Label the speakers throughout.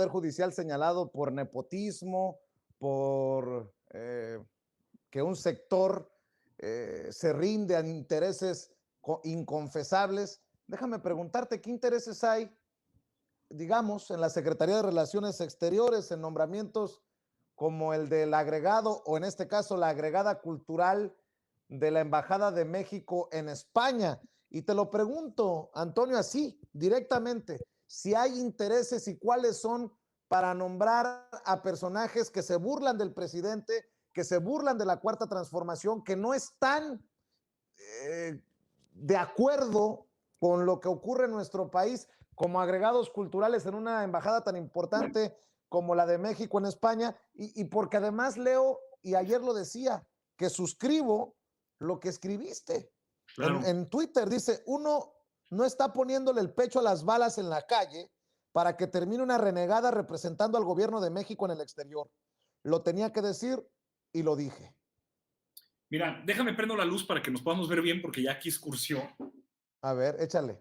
Speaker 1: judicial señalado por nepotismo, por que un sector se rinde a intereses inconfesables. Déjame preguntarte, ¿qué intereses hay, digamos, en la Secretaría de Relaciones Exteriores, en nombramientos como el del agregado, o en este caso la agregada cultural de la Embajada de México en España? Y te lo pregunto, Antonio, así, directamente, si hay intereses y cuáles son para nombrar a personajes que se burlan del presidente, que se burlan de la Cuarta Transformación, que no están de acuerdo con lo que ocurre en nuestro país como agregados culturales en una embajada tan importante como la de México en España, y porque además leo, y ayer lo decía, que suscribo lo que escribiste
Speaker 2: Claro.
Speaker 1: en Twitter. Dice, uno no está poniéndole el pecho a las balas en la calle para que termine una renegada representando al gobierno de México en el exterior. Lo tenía que decir y lo dije.
Speaker 2: Mira, déjame prendo la luz para que nos podamos ver bien porque ya aquí escursió.
Speaker 1: A ver, échale.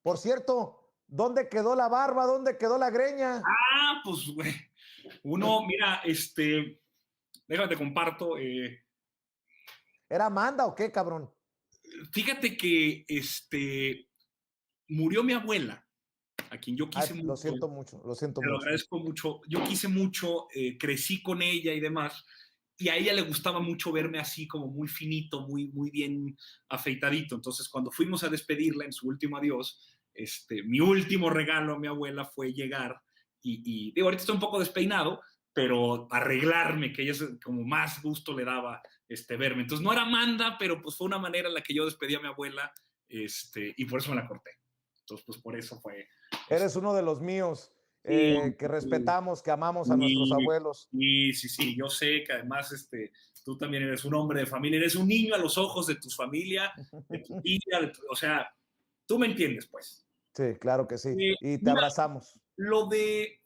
Speaker 1: Por cierto, ¿dónde quedó la barba? ¿Dónde quedó la greña?
Speaker 2: Ah, pues, güey. Uno, mira, déjame te comparto.
Speaker 1: ¿Era Amanda o qué, cabrón?
Speaker 2: Fíjate que murió mi abuela, a quien yo
Speaker 1: Ay,
Speaker 2: quise
Speaker 1: lo
Speaker 2: mucho.
Speaker 1: siento mucho, lo siento
Speaker 2: Te lo
Speaker 1: mucho.
Speaker 2: agradezco mucho. Yo quise mucho, crecí con ella y demás. Y a ella le gustaba mucho verme así como muy finito, muy bien afeitadito. Entonces, cuando fuimos a despedirla en su último adiós, mi último regalo a mi abuela fue llegar y digo, ahorita estoy un poco despeinado, pero arreglarme, que ella como más gusto le daba verme. Entonces, no era Amanda, pero pues fue una manera en la que yo despedí a mi abuela y por eso me la corté. Entonces, pues por eso fue.
Speaker 1: Eres uno de los míos,
Speaker 2: Sí,
Speaker 1: que respetamos, que amamos a nuestros
Speaker 2: sí,
Speaker 1: abuelos.
Speaker 2: sí, yo sé que además tú también eres un hombre de familia, eres un niño a los ojos de tu familia, de tu tía, o sea, tú me entiendes, pues.
Speaker 1: Sí, claro que sí. Y te
Speaker 2: Mira,
Speaker 1: abrazamos.
Speaker 2: lo de,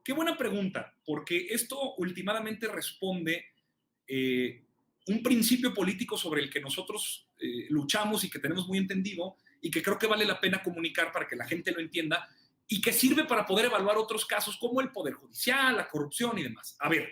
Speaker 2: qué buena pregunta, porque esto últimamente responde un principio político sobre el que nosotros luchamos y que tenemos muy entendido y que creo que vale la pena comunicar para que la gente lo entienda y que sirve para poder evaluar otros casos como el Poder Judicial, la corrupción y demás. A ver,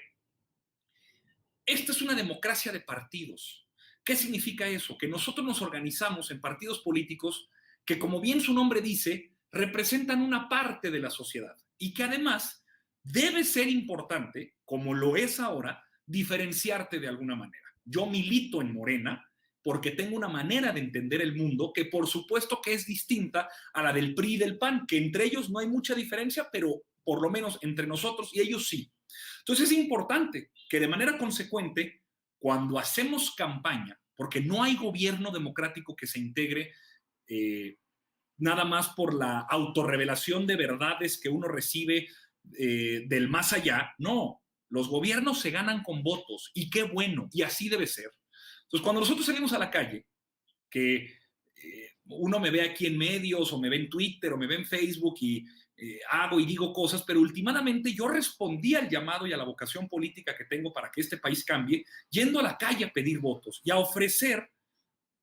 Speaker 2: esta es una democracia de partidos. ¿Qué significa eso? Que nosotros nos organizamos en partidos políticos que, como bien su nombre dice, representan una parte de la sociedad y que además debe ser importante, como lo es ahora, diferenciarte de alguna manera. Yo milito en Morena porque tengo una manera de entender el mundo que por supuesto que es distinta a la del PRI y del PAN, que entre ellos no hay mucha diferencia, pero por lo menos entre nosotros y ellos sí. Entonces es importante que de manera consecuente, cuando hacemos campaña, porque no hay gobierno democrático que se integre nada más por la autorrevelación de verdades que uno recibe del más allá, no, los gobiernos se ganan con votos y qué bueno, y así debe ser. Entonces, cuando nosotros salimos a la calle, que uno me ve aquí en medios o me ve en Twitter o me ve en Facebook y hago y digo cosas, pero últimamente yo respondí al llamado y a la vocación política que tengo para que este país cambie, yendo a la calle a pedir votos y a ofrecer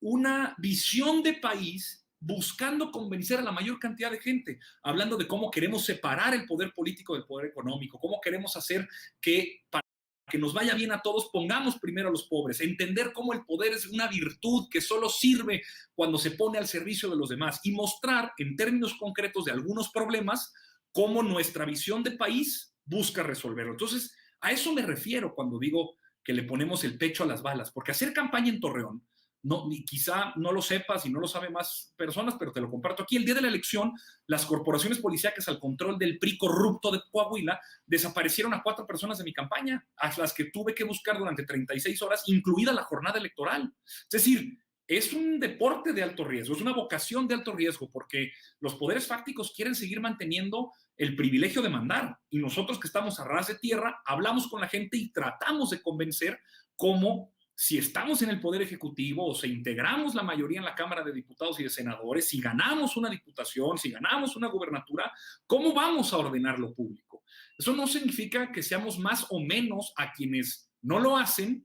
Speaker 2: una visión de país buscando convencer a la mayor cantidad de gente, hablando de cómo queremos separar el poder político del poder económico, cómo queremos hacer que para que nos vaya bien a todos, pongamos primero a los pobres, entender cómo el poder es una virtud que solo sirve cuando se pone al servicio de los demás y mostrar en términos concretos de algunos problemas cómo nuestra visión de país busca resolverlo. Entonces, a eso me refiero cuando digo que le ponemos el pecho a las balas, porque hacer campaña en Torreón, no, quizá no lo sepas y no lo saben más personas, pero te lo comparto aquí. El día de la elección, las corporaciones policíacas al control del PRI corrupto de Coahuila desaparecieron a 4 personas de mi campaña, a las que tuve que buscar durante 36 horas, incluida la jornada electoral. Es decir, es un deporte de alto riesgo, es una vocación de alto riesgo, porque los poderes fácticos quieren seguir manteniendo el privilegio de mandar, y nosotros que estamos a ras de tierra, hablamos con la gente y tratamos de convencer cómo si estamos en el Poder Ejecutivo o si integramos la mayoría en la Cámara de Diputados y de Senadores, si ganamos una diputación, si ganamos una gubernatura, ¿cómo vamos a ordenar lo público? Eso no significa que seamos más o menos a quienes no lo hacen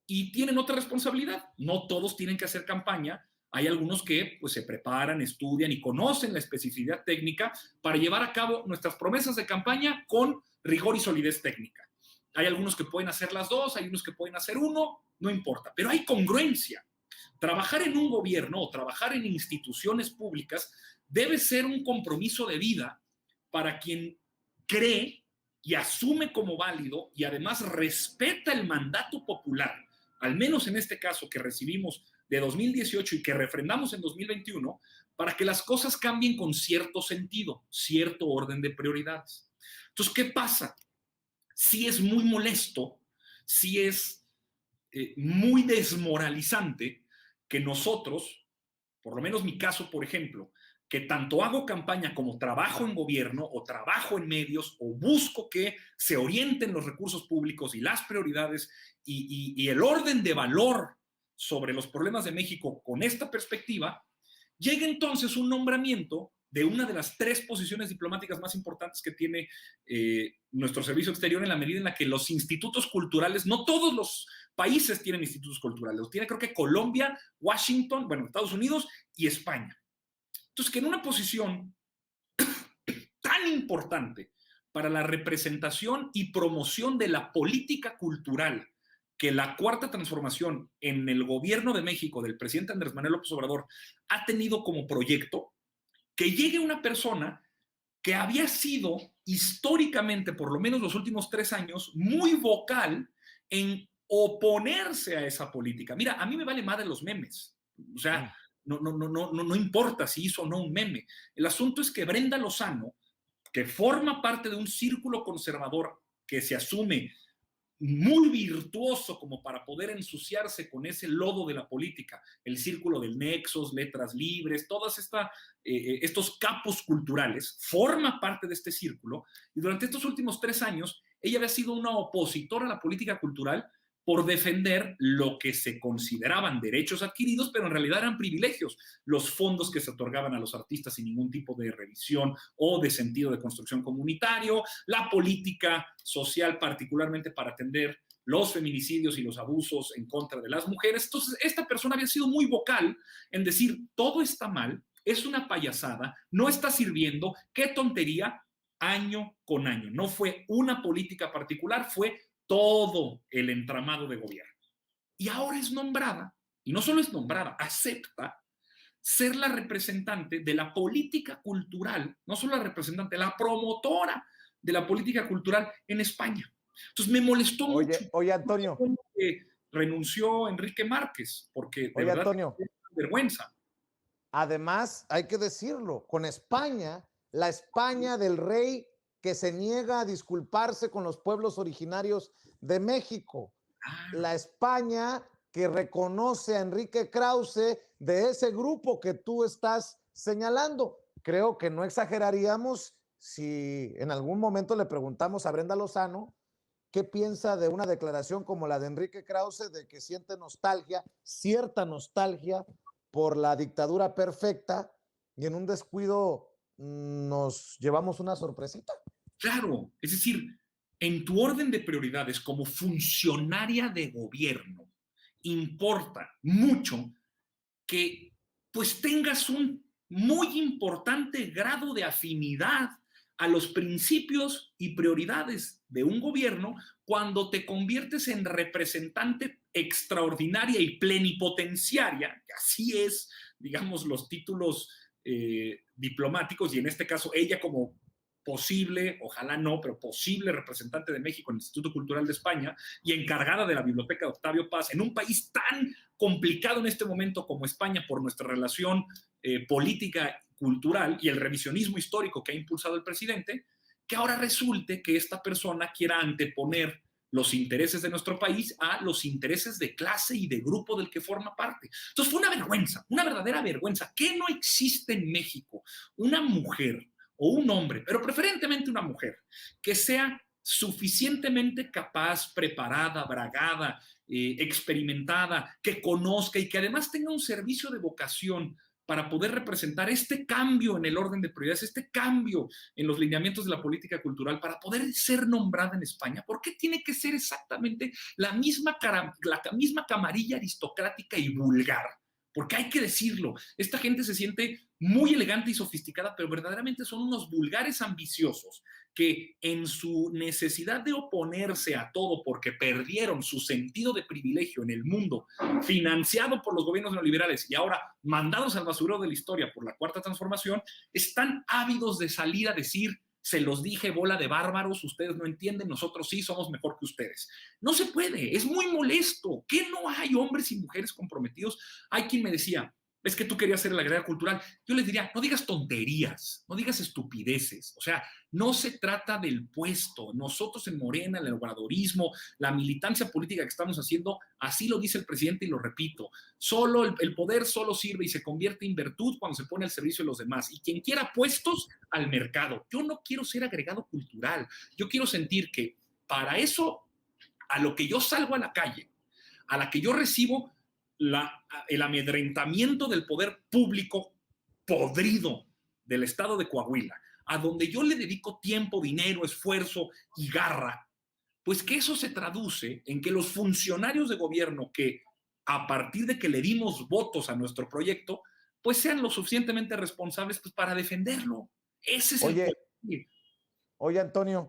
Speaker 2: y tienen otra responsabilidad. No todos tienen que hacer campaña Hay algunos que pues, se preparan, estudian y conocen la especificidad técnica para llevar a cabo nuestras promesas de campaña con rigor y solidez técnica. Hay algunos que pueden hacer las dos, hay unos que pueden hacer uno, no importa, pero hay congruencia. Trabajar en un gobierno o trabajar en instituciones públicas debe ser un compromiso de vida para quien cree y asume como válido y además respeta el mandato popular, al menos en este caso que recibimos de 2018 y que refrendamos en 2021, para que las cosas cambien con cierto sentido, cierto orden de prioridades. Entonces, ¿qué pasa? Sí es muy molesto, sí es muy desmoralizante que nosotros, por lo menos mi caso, por ejemplo, que tanto hago campaña como trabajo en gobierno o trabajo en medios o busco que se orienten los recursos públicos y las prioridades y el orden de valor sobre los problemas de México con esta perspectiva, llega entonces un nombramiento de una de las 3 posiciones diplomáticas más importantes que tiene nuestro servicio exterior, en la medida en la que los institutos culturales, no todos los países tienen institutos culturales, los tiene creo que Colombia, Washington, bueno, Estados Unidos y España. Entonces, que en una posición tan importante para la representación y promoción de la política cultural que la cuarta transformación en el gobierno de México del presidente Andrés Manuel López Obrador ha tenido como proyecto, que llegue una persona que había sido históricamente, por lo menos los últimos 3 años, muy vocal en oponerse a esa política. Mira, a mí me vale madre los memes. O sea, no importa si hizo o no un meme. El asunto es que Brenda Lozano, que forma parte de un círculo conservador que se asume muy virtuoso como para poder ensuciarse con ese lodo de la política, el círculo del Nexos, Letras Libres, todos estos capos culturales, forma parte de este círculo, y durante estos últimos 3 años ella había sido una opositora a la política cultural por defender lo que se consideraban derechos adquiridos, pero en realidad eran privilegios, los fondos que se otorgaban a los artistas sin ningún tipo de revisión o de sentido de construcción comunitario, la política social particularmente para atender los feminicidios y los abusos en contra de las mujeres. Entonces, esta persona había sido muy vocal en decir, todo está mal, es una payasada, no está sirviendo, qué tontería, año con año. No fue una política particular, fue todo el entramado de gobierno. Y ahora es nombrada, y no solo es nombrada, acepta ser la representante de la política cultural, no solo la representante, la promotora de la política cultural en España. Entonces me molestó mucho.
Speaker 1: Oye, Antonio.
Speaker 2: Que renunció Enrique Márquez, porque de
Speaker 1: Oye,
Speaker 2: verdad
Speaker 1: Antonio,
Speaker 2: es una vergüenza.
Speaker 1: además, hay que decirlo, con España, la España del rey que se niega a disculparse con los pueblos originarios de México, la España que reconoce a Enrique Krause de ese grupo que tú estás señalando. Creo que no exageraríamos si en algún momento le preguntamos a Brenda Lozano qué piensa de una declaración como la de Enrique Krause, de que siente nostalgia, cierta nostalgia por la dictadura perfecta, y en un descuido nos llevamos una sorpresita.
Speaker 2: Claro, es decir, en tu orden de prioridades como funcionaria de gobierno, importa mucho que pues tengas un muy importante grado de afinidad a los principios y prioridades de un gobierno cuando te conviertes en representante extraordinaria y plenipotenciaria, que así es, digamos, los títulos diplomáticos, y en este caso ella como posible, ojalá no, pero posible representante de México en el Instituto Cultural de España y encargada de la Biblioteca de Octavio Paz, en un país tan complicado en este momento como España por nuestra relación política, cultural y el revisionismo histórico que ha impulsado el presidente, que ahora resulte que esta persona quiera anteponer los intereses de nuestro país a los intereses de clase y de grupo del que forma parte. Entonces fue una vergüenza, una verdadera vergüenza, que no existe en México una mujer o un hombre, pero preferentemente una mujer, que sea suficientemente capaz, preparada, bragada, experimentada, que conozca y que además tenga un servicio de vocación para poder representar este cambio en el orden de prioridades, este cambio en los lineamientos de la política cultural, para poder ser nombrada en España. ¿Por qué tiene que ser exactamente la misma camarilla aristocrática y vulgar? porque hay que decirlo, esta gente se siente muy elegante y sofisticada, pero verdaderamente son unos vulgares ambiciosos que en su necesidad de oponerse a todo porque perdieron su sentido de privilegio en el mundo, financiado por los gobiernos neoliberales y ahora mandados al basurero de la historia por la Cuarta Transformación, están ávidos de salir a decir: se los dije, bola de bárbaros, ustedes no entienden, nosotros sí somos mejor que ustedes. No se puede, es muy molesto. ¿Qué no hay hombres y mujeres comprometidos? Hay quien me decía: es que tú querías ser el agregado cultural. Yo les diría: no digas tonterías, no digas estupideces. O sea, no se trata del puesto. Nosotros en Morena, el obradorismo, la militancia política que estamos haciendo, así lo dice el presidente y lo repito, solo el poder solo sirve y se convierte en virtud cuando se pone al servicio de los demás. Y quien quiera puestos, al mercado. Yo no quiero ser agregado cultural. Yo quiero sentir que para eso, a lo que yo salgo a la calle, a la que yo recibo el amedrentamiento del poder público podrido del estado de Coahuila, a donde yo le dedico tiempo, dinero, esfuerzo y garra, pues que eso se traduce en que los funcionarios de gobierno que a partir de que le dimos votos a nuestro proyecto, pues sean lo suficientemente responsables pues, para defenderlo. Ese es el
Speaker 1: Oye,
Speaker 2: poder.
Speaker 1: oye, Antonio,